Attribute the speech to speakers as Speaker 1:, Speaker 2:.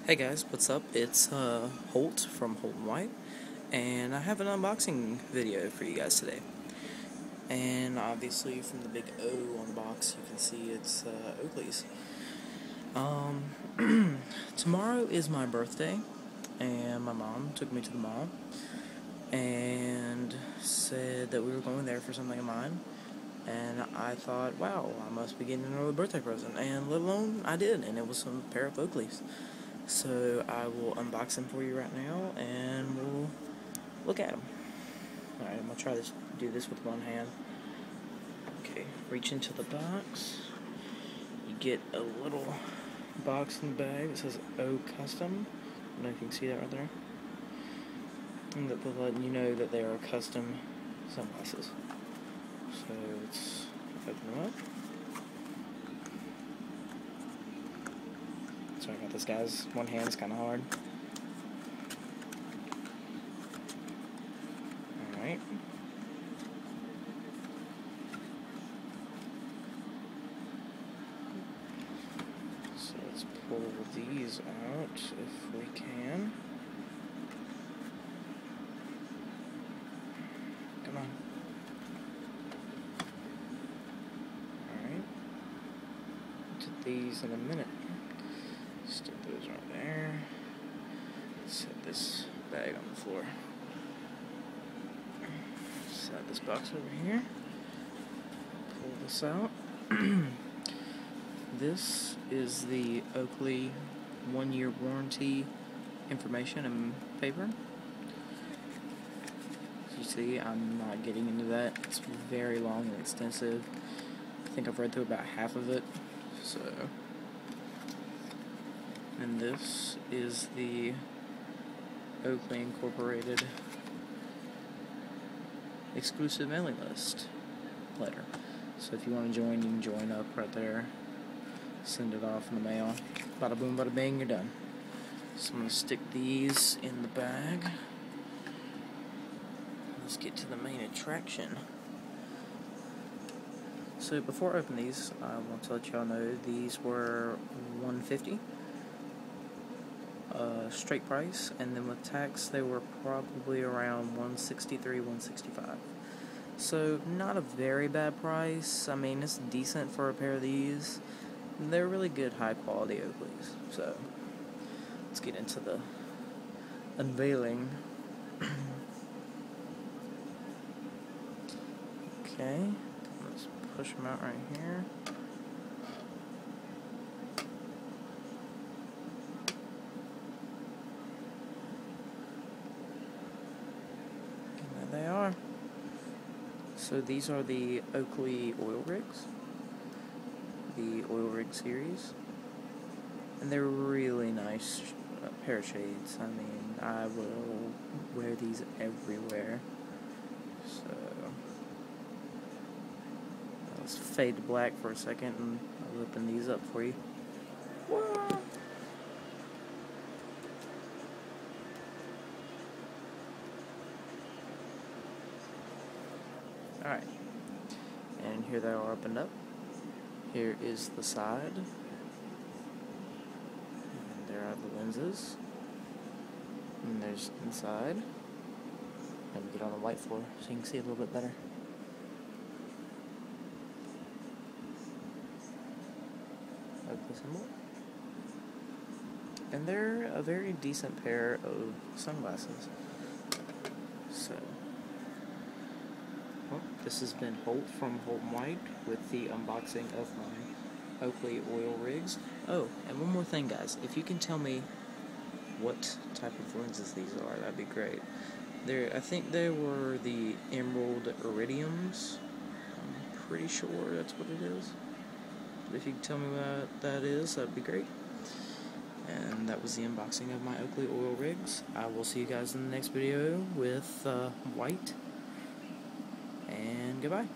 Speaker 1: Hey guys, what's up? It's Holt from Holt & White, and I have an unboxing video for you guys today. And obviously from the big O on the box, you can see it's Oakley's. Tomorrow is my birthday, and my mom took me to the mall and said that we were going there for something of mine. And I thought, wow, I must be getting another birthday present, and let alone I did, and it was some pair of Oakleys. So I will unbox them for you right now, and we'll look at them. Alright, I'm going to try to do this with one hand. Okay, reach into the box. You get a little box in the bag that says O Custom. I don't know if you can see that right there. And that they're letting you know that they are custom sunglasses. So let's open them up. Sorry about this, guys. One hand's kind of hard. Alright. So let's pull these out if we can. Come on. Alright. To these in a minute. Stick those right there. Set this bag on the floor. Set this box over here. Pull this out. This is the Oakley 1-year warranty information and paper. As you see, I'm not getting into that. It's very long and extensive. I think I've read through about half of it. So. And this is the Oakley Incorporated exclusive mailing list letter. So if you want to join, you can join up right there. Send it off in the mail. Bada boom, bada bang, you're done. So I'm going to stick these in the bag. Let's get to the main attraction. So before I open these, I want to let y'all know these were $150. Straight price, and then with tax they were probably around $163, $165. So not a very bad price. I mean, it's decent for a pair of these. They're really good, high quality Oakleys. So let's get into the unveiling. Okay, let's push them out right here. They are. So these are the Oakley Oil Rigs, the Oil Rig series, and they're really nice pair of shades. I mean, I will wear these everywhere. So let's fade to black for a second, and I'll open these up for you. Whoa. Alright, and here they are opened up. Here is the side, and there are the lenses, and there's inside. Let me get on the white floor so you can see a little bit better. Oakley symbol. And they're a very decent pair of sunglasses. So, well, this has been Holt from Holt & White with the unboxing of my Oakley Oil Rigs. Oh, and one more thing, guys. If you can tell me what type of lenses these are, that'd be great. I think they were the Emerald Iridiums. I'm pretty sure that's what it is. But if you can tell me what that is, that'd be great. And that was the unboxing of my Oakley Oil Rigs. I will see you guys in the next video with White. And goodbye.